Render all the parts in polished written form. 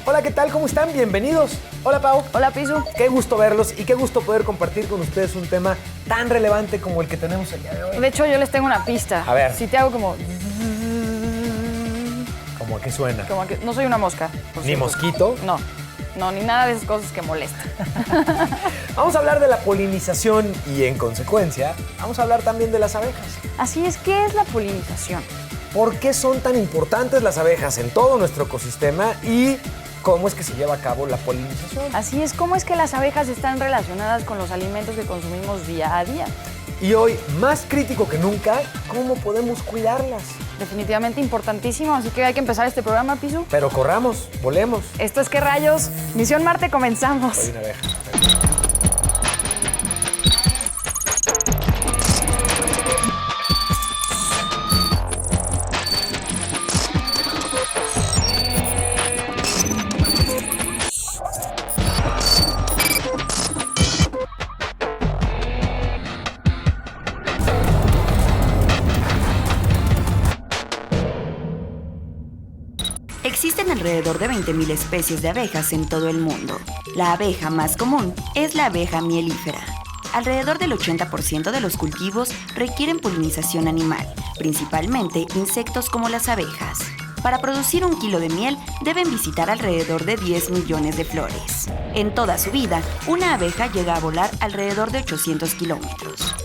Hola, ¿qué tal? ¿Cómo están? Bienvenidos. Hola, Pau. Hola, Pisu. Qué gusto verlos y qué gusto poder compartir con ustedes un tema tan relevante como el que tenemos el día de hoy. De hecho, yo les tengo una pista. A ver. Si te hago como... ¿Cómo a qué suena? Como que no soy una mosca. ¿Ni mosquito? No, ni nada de esas cosas que molestan. Vamos a hablar de la polinización y, en consecuencia, vamos a hablar también de las abejas. Así es, ¿qué es la polinización? ¿Por qué son tan importantes las abejas en todo nuestro ecosistema y cómo es que se lleva a cabo la polinización? Así es, ¿cómo es que las abejas están relacionadas con los alimentos que consumimos día a día? Y hoy, más crítico que nunca, ¿cómo podemos cuidarlas? Definitivamente importantísimo, así que hay que empezar este programa, Pisu. Pero corramos, volemos. Esto es ¿Qué rayos? Misión Marte, comenzamos. Soy una abeja. Existen alrededor de 20.000 especies de abejas en todo el mundo. La abeja más común es la abeja mielífera. Alrededor del 80% de los cultivos requieren polinización animal, principalmente insectos como las abejas. Para producir 1 kilo de miel deben visitar alrededor de 10 millones de flores. En toda su vida, una abeja llega a volar alrededor de 800 kilómetros.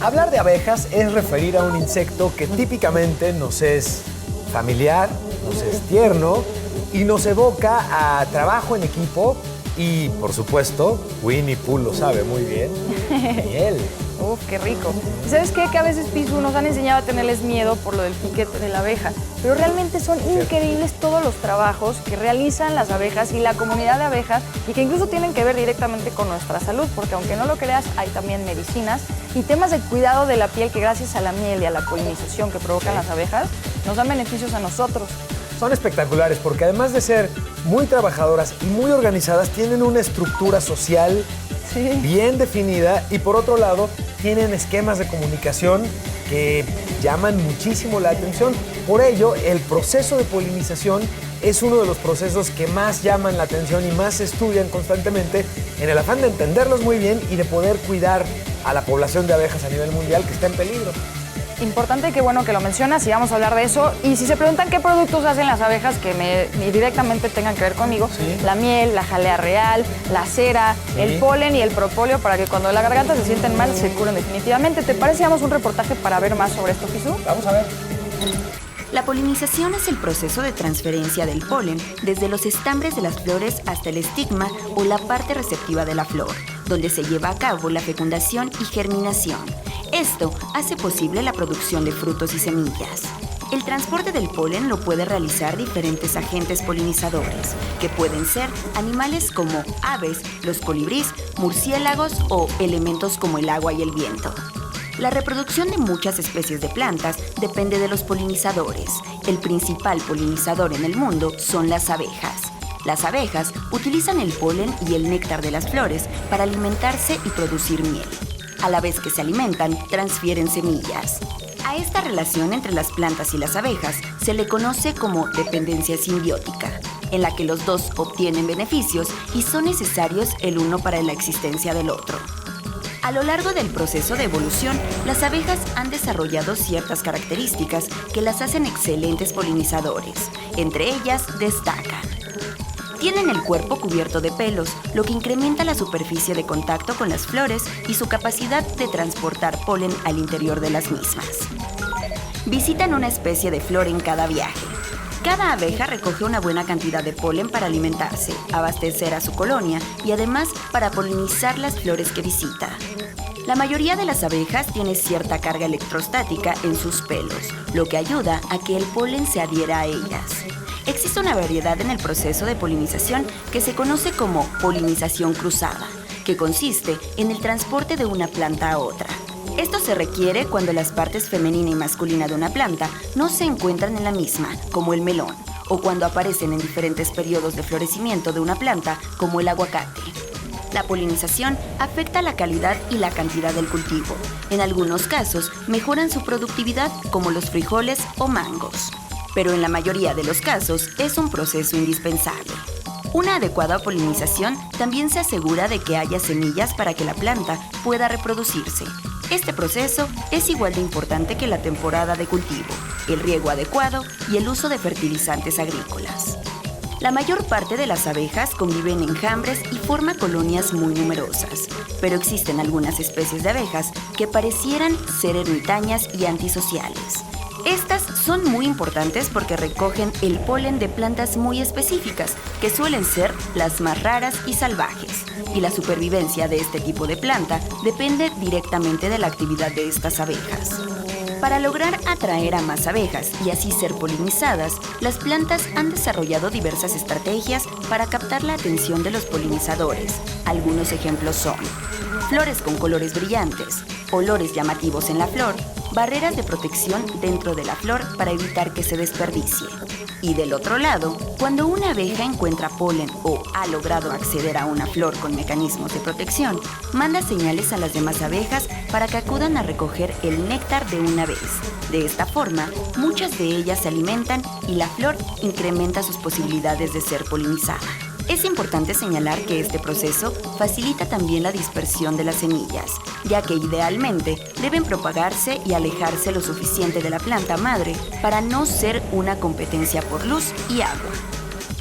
Hablar de abejas es referir a un insecto que típicamente nos es familiar, nos es tierno y nos evoca a trabajo en equipo y, por supuesto, Winnie Pooh lo sabe muy bien, miel. Uf, qué rico. ¿Y sabes qué? Que a veces, Pisu, nos han enseñado a tenerles miedo por lo del piquete de la abeja. Pero realmente son increíbles todos los trabajos que realizan las abejas y la comunidad de abejas y que incluso tienen que ver directamente con nuestra salud, porque aunque no lo creas, hay también medicinas y temas de cuidado de la piel que gracias a la miel y a la polinización que provocan las abejas, nos dan beneficios a nosotros. Son espectaculares porque además de ser muy trabajadoras y muy organizadas, tienen una estructura social bien definida y, por otro lado, tienen esquemas de comunicación que llaman muchísimo la atención. Por ello, el proceso de polinización es uno de los procesos que más llaman la atención y más se estudian constantemente en el afán de entenderlos muy bien y de poder cuidar a la población de abejas a nivel mundial que está en peligro. Importante, qué bueno que lo mencionas y vamos a hablar de eso. Y si se preguntan qué productos hacen las abejas que directamente tengan que ver conmigo, la miel, la jalea real, la cera, el polen y el propóleo para que cuando la garganta se sienten mal se curen definitivamente. ¿Te parece? Damos un reportaje para ver más sobre esto, Pisu. Vamos a ver. La polinización es el proceso de transferencia del polen desde los estambres de las flores hasta el estigma o la parte receptiva de la flor, donde se lleva a cabo la fecundación y germinación. Esto hace posible la producción de frutos y semillas. El transporte del polen lo puede realizar diferentes agentes polinizadores, que pueden ser animales como aves, los colibríes, murciélagos o elementos como el agua y el viento. La reproducción de muchas especies de plantas depende de los polinizadores. El principal polinizador en el mundo son las abejas. Las abejas utilizan el polen y el néctar de las flores para alimentarse y producir miel. A la vez que se alimentan, transfieren semillas. A esta relación entre las plantas y las abejas se le conoce como dependencia simbiótica, en la que los dos obtienen beneficios y son necesarios el uno para la existencia del otro. A lo largo del proceso de evolución, las abejas han desarrollado ciertas características que las hacen excelentes polinizadores. Entre ellas destacan: tienen el cuerpo cubierto de pelos, lo que incrementa la superficie de contacto con las flores y su capacidad de transportar polen al interior de las mismas. Visitan una especie de flor en cada viaje. Cada abeja recoge una buena cantidad de polen para alimentarse, abastecer a su colonia y además para polinizar las flores que visita. La mayoría de las abejas tiene cierta carga electrostática en sus pelos, lo que ayuda a que el polen se adhiera a ellas. Existe una variedad en el proceso de polinización que se conoce como polinización cruzada, que consiste en el transporte de una planta a otra. Esto se requiere cuando las partes femenina y masculina de una planta no se encuentran en la misma, como el melón, o cuando aparecen en diferentes periodos de florecimiento de una planta, como el aguacate. La polinización afecta la calidad y la cantidad del cultivo. En algunos casos, mejoran su productividad, como los frijoles o mangos. Pero en la mayoría de los casos, es un proceso indispensable. Una adecuada polinización también se asegura de que haya semillas para que la planta pueda reproducirse. Este proceso es igual de importante que la temporada de cultivo, el riego adecuado y el uso de fertilizantes agrícolas. La mayor parte de las abejas conviven en enjambres y forman colonias muy numerosas, pero existen algunas especies de abejas que parecieran ser ermitañas y antisociales. Estas son muy importantes porque recogen el polen de plantas muy específicas, que suelen ser las más raras y salvajes, y la supervivencia de este tipo de planta depende directamente de la actividad de estas abejas. Para lograr atraer a más abejas y así ser polinizadas, las plantas han desarrollado diversas estrategias para captar la atención de los polinizadores. Algunos ejemplos son flores con colores brillantes, olores llamativos en la flor, barreras de protección dentro de la flor para evitar que se desperdicie. Y del otro lado, cuando una abeja encuentra polen o ha logrado acceder a una flor con mecanismos de protección, manda señales a las demás abejas para que acudan a recoger el néctar de una vez. De esta forma, muchas de ellas se alimentan y la flor incrementa sus posibilidades de ser polinizada. Es importante señalar que este proceso facilita también la dispersión de las semillas, ya que idealmente deben propagarse y alejarse lo suficiente de la planta madre para no ser una competencia por luz y agua.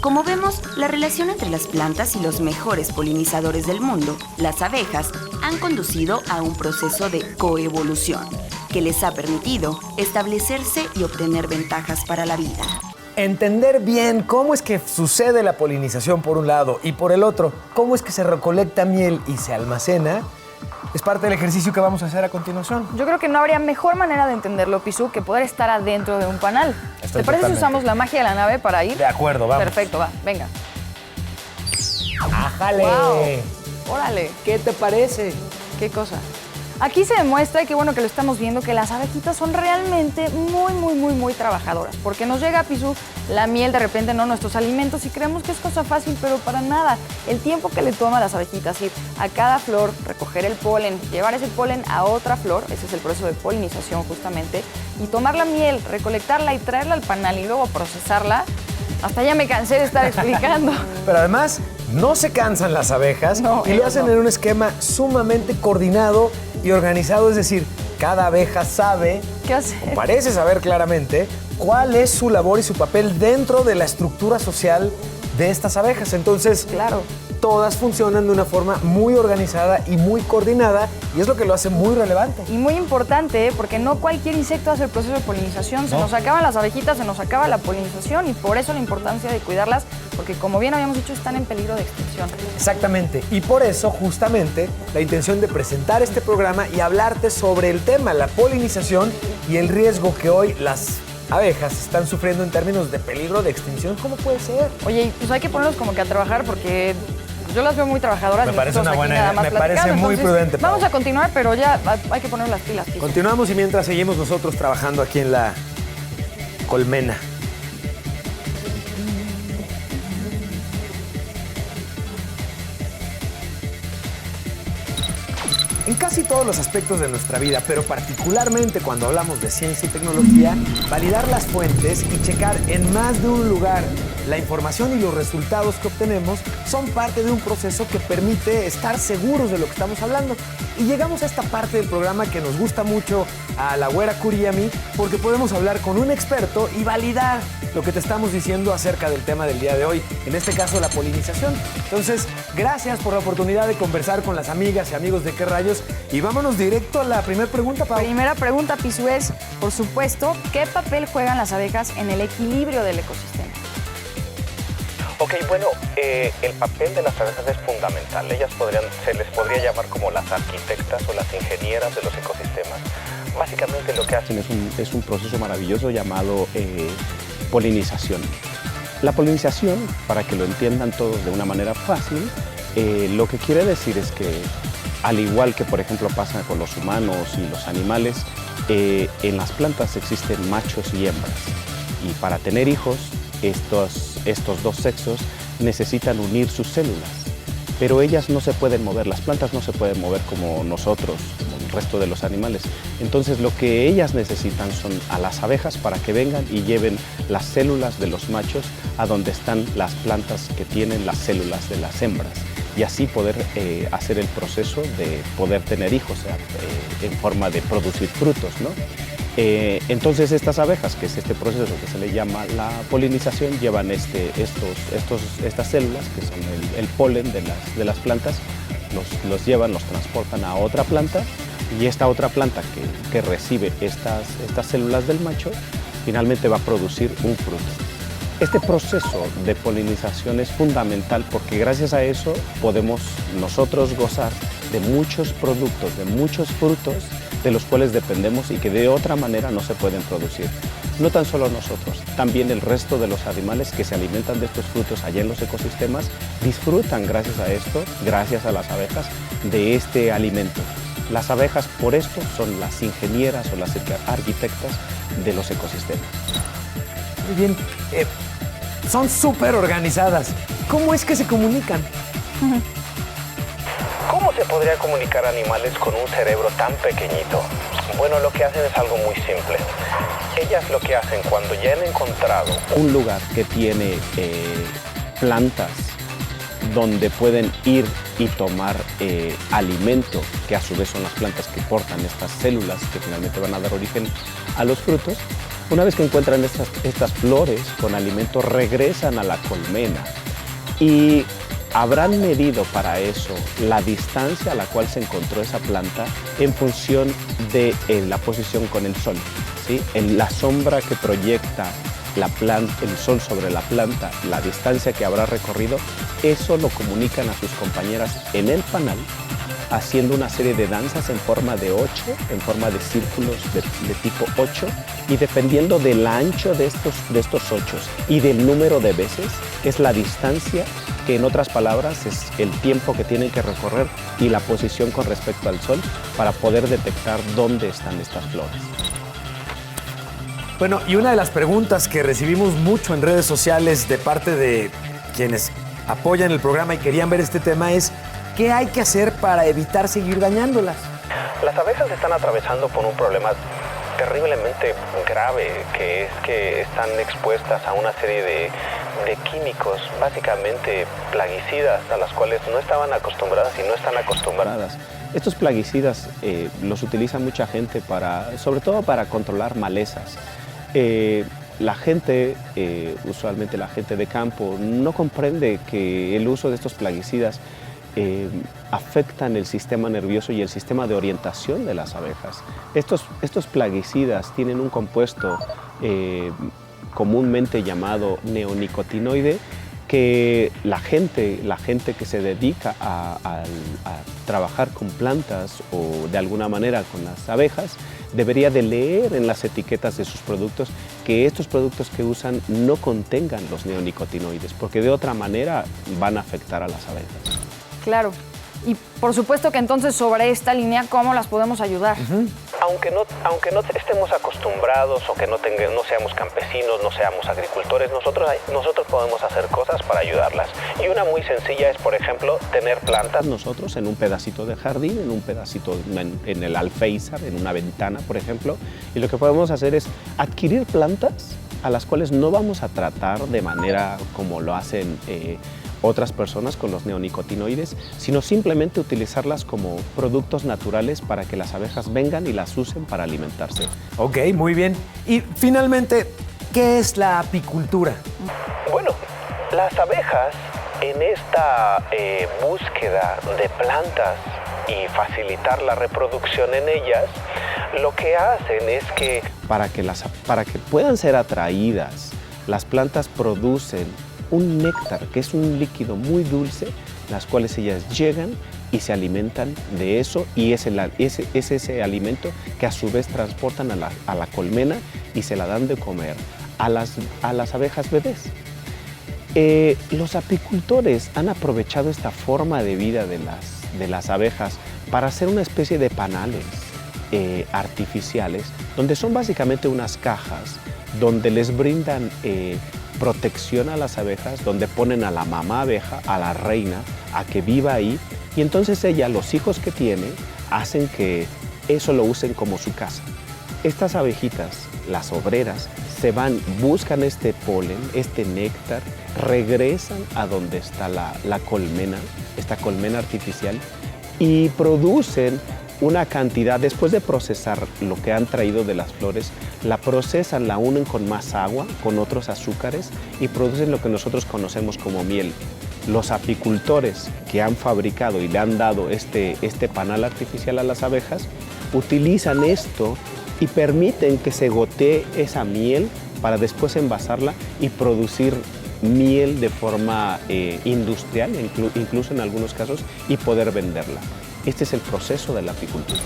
Como vemos, la relación entre las plantas y los mejores polinizadores del mundo, las abejas, han conducido a un proceso de coevolución, que les ha permitido establecerse y obtener ventajas para la vida. Entender bien cómo es que sucede la polinización por un lado y por el otro, cómo es que se recolecta miel y se almacena, es parte del ejercicio que vamos a hacer a continuación. Yo creo que no habría mejor manera de entenderlo, Pisu, que poder estar adentro de un panal. ¿Te parece si usamos la magia de la nave para ir? De acuerdo, vamos. Perfecto, va, venga. ¡Ájale! Wow. Órale. ¿Qué te parece? ¿Qué cosa? Aquí se demuestra, y qué bueno que lo estamos viendo, que las abejitas son realmente muy trabajadoras. Porque nos llega, Pisu, la miel de repente, no nuestros alimentos, y creemos que es cosa fácil, pero para nada. El tiempo que le toma a las abejitas ir a cada flor, recoger el polen, llevar ese polen a otra flor, ese es el proceso de polinización justamente, y tomar la miel, recolectarla y traerla al panal y luego procesarla, hasta ya me cansé de estar explicando. Pero además, no se cansan las abejas y lo hacen en un esquema sumamente coordinado y organizado, es decir, cada abeja sabe, ¿qué hace? O parece saber claramente, cuál es su labor y su papel dentro de la estructura social de estas abejas. Entonces, claro, todas funcionan de una forma muy organizada y muy coordinada, y es lo que lo hace muy relevante. Y muy importante, porque no cualquier insecto hace el proceso de polinización. Se nos acaban las abejitas, se nos acaba la polinización, y por eso la importancia de cuidarlas, porque como bien habíamos dicho, están en peligro de extinción. Exactamente, y por eso justamente la intención de presentar este programa y hablarte sobre el tema, la polinización y el riesgo que hoy las abejas están sufriendo en términos de peligro de extinción. ¿Cómo puede ser? Oye, pues hay que ponerlos como que a trabajar, porque yo las veo muy trabajadoras. Me parece una buena idea, me parece muy prudente, Pau. Vamos a continuar, pero ya hay que poner las pilas. Piso. Continuamos, y mientras seguimos nosotros trabajando aquí en la colmena. En casi todos los aspectos de nuestra vida, pero particularmente cuando hablamos de ciencia y tecnología, validar las fuentes y checar en más de un lugar la información y los resultados que obtenemos son parte de un proceso que permite estar seguros de lo que estamos hablando. Y llegamos a esta parte del programa que nos gusta mucho a la güera Curi y a mí, porque podemos hablar con un experto y validar lo que te estamos diciendo acerca del tema del día de hoy, en este caso la polinización. Entonces, gracias por la oportunidad de conversar con las amigas y amigos de ¿Qué rayos? Y vámonos directo a la primera pregunta, Pau. Primera pregunta, Pisu, es, por supuesto, ¿qué papel juegan las abejas en el equilibrio del ecosistema? Ok, bueno, el papel de las abejas es fundamental. Ellas se les podría llamar como las arquitectas o las ingenieras de los ecosistemas. Básicamente lo que hacen es un proceso maravilloso llamado polinización. La polinización, para que lo entiendan todos de una manera fácil, lo que quiere decir es que, al igual que por ejemplo pasa con los humanos y los animales, en las plantas existen machos y hembras. Y para tener hijos, estos dos sexos necesitan unir sus células, pero ellas no se pueden mover, las plantas no se pueden mover como nosotros resto de los animales. Entonces lo que ellas necesitan son a las abejas para que vengan y lleven las células de los machos a donde están las plantas que tienen las células de las hembras, y así poder hacer el proceso de poder tener hijos, en forma de producir frutos, ¿no? Entonces estas abejas, que es este proceso que se le llama la polinización, llevan estas células, que son el polen de las plantas, los llevan, los transportan a otra planta, y esta otra planta que recibe estas células del macho, finalmente va a producir un fruto. Este proceso de polinización es fundamental porque gracias a eso podemos nosotros gozar de muchos productos, de muchos frutos de los cuales dependemos y que de otra manera no se pueden producir. No tan solo nosotros, también el resto de los animales que se alimentan de estos frutos allá en los ecosistemas disfrutan gracias a esto, gracias a las abejas, de este alimento. Las abejas por esto son las ingenieras o las arquitectas de los ecosistemas. Muy bien. Son súper organizadas. ¿Cómo es que se comunican? ¿Cómo se podría comunicar animales con un cerebro tan pequeñito? Bueno, lo que hacen es algo muy simple. Ellas lo que hacen cuando ya han encontrado un lugar que tiene plantas donde pueden ir y tomar alimento, que a su vez son las plantas que portan estas células que finalmente van a dar origen a los frutos, una vez que encuentran estas flores con alimento, regresan a la colmena y habrán medido para eso la distancia a la cual se encontró esa planta en función de la posición con el sol, ¿sí? En la sombra que proyecta el sol sobre la planta, la distancia que habrá recorrido, eso lo comunican a sus compañeras en el panal, haciendo una serie de danzas en forma de 8, en forma de círculos de tipo 8, y dependiendo del ancho de estos 8 y del número de veces, es la distancia que, en otras palabras, es el tiempo que tienen que recorrer y la posición con respecto al sol para poder detectar dónde están estas flores. Bueno, y una de las preguntas que recibimos mucho en redes sociales de parte de quienes apoyan el programa y querían ver este tema es: ¿qué hay que hacer para evitar seguir dañándolas? Las abejas están atravesando por un problema terriblemente grave, que es que están expuestas a una serie de químicos, básicamente plaguicidas, a las cuales no estaban acostumbradas y no están acostumbradas. Estos plaguicidas los utiliza mucha gente sobre todo para controlar malezas. La gente, usualmente la gente de campo, no comprende que el uso de estos plaguicidas afectan el sistema nervioso y el sistema de orientación de las abejas. Estos plaguicidas tienen un compuesto comúnmente llamado neonicotinoide, que la gente que se dedica a trabajar con plantas o de alguna manera con las abejas debería de leer en las etiquetas de sus productos que estos productos que usan no contengan los neonicotinoides, porque de otra manera van a afectar a las abejas. Claro. Y por supuesto que entonces sobre esta línea, ¿cómo las podemos ayudar? Aunque no estemos acostumbrados o que no seamos campesinos, no seamos agricultores, nosotros podemos hacer cosas para ayudarlas. Y una muy sencilla es, por ejemplo, tener plantas nosotros en un pedacito de jardín, en un pedacito en el alféizar, en una ventana, por ejemplo. Y lo que podemos hacer es adquirir plantas a las cuales no vamos a tratar de manera como lo hacen otras personas con los neonicotinoides, sino simplemente utilizarlas como productos naturales para que las abejas vengan y las usen para alimentarse. Ok, muy bien. Y finalmente, ¿qué es la apicultura? Bueno, las abejas en esta búsqueda de plantas y facilitar la reproducción en ellas, lo que hacen es que para que puedan ser atraídas, las plantas producen un néctar, que es un líquido muy dulce, las cuales ellas llegan y se alimentan de eso, y es ese alimento que a su vez transportan a la colmena y se la dan de comer a las abejas bebés. Los apicultores han aprovechado esta forma de vida de las abejas para hacer una especie de panales artificiales, donde son básicamente unas cajas donde les brindan protección a las abejas, donde ponen a la mamá abeja, a la reina, a que viva ahí, y entonces ella, los hijos que tiene, hacen que eso lo usen como su casa. Estas abejitas, las obreras, se van, buscan este polen, este néctar, regresan a donde está la colmena, esta colmena artificial, y producen una cantidad, después de procesar lo que han traído de las flores, la procesan, la unen con más agua, con otros azúcares y producen lo que nosotros conocemos como miel. Los apicultores que han fabricado y le han dado este panal artificial a las abejas, utilizan esto y permiten que se gotee esa miel para después envasarla y producir miel de forma industrial, incluso en algunos casos, y poder venderla. Este es el proceso de la apicultura.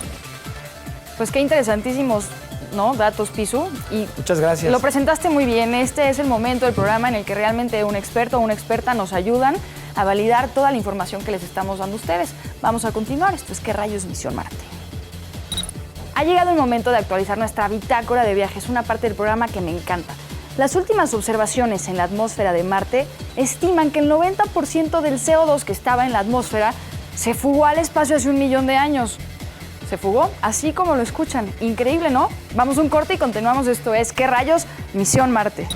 Pues qué interesantísimos, ¿no?, datos, Pisu. Y muchas gracias. Lo presentaste muy bien. Este es el momento del programa en el que realmente un experto o una experta nos ayudan a validar toda la información que les estamos dando a ustedes. Vamos a continuar. Esto es ¿Qué rayos Misión Marte? Ha llegado el momento de actualizar nuestra bitácora de viajes, una parte del programa que me encanta. Las últimas observaciones en la atmósfera de Marte estiman que el 90% del CO2 que estaba en la atmósfera se fugó al espacio hace 1 millón de años. Se fugó, así como lo escuchan. Increíble, ¿no? Vamos a un corte y continuamos. Esto es ¿Qué rayos? Misión Marte.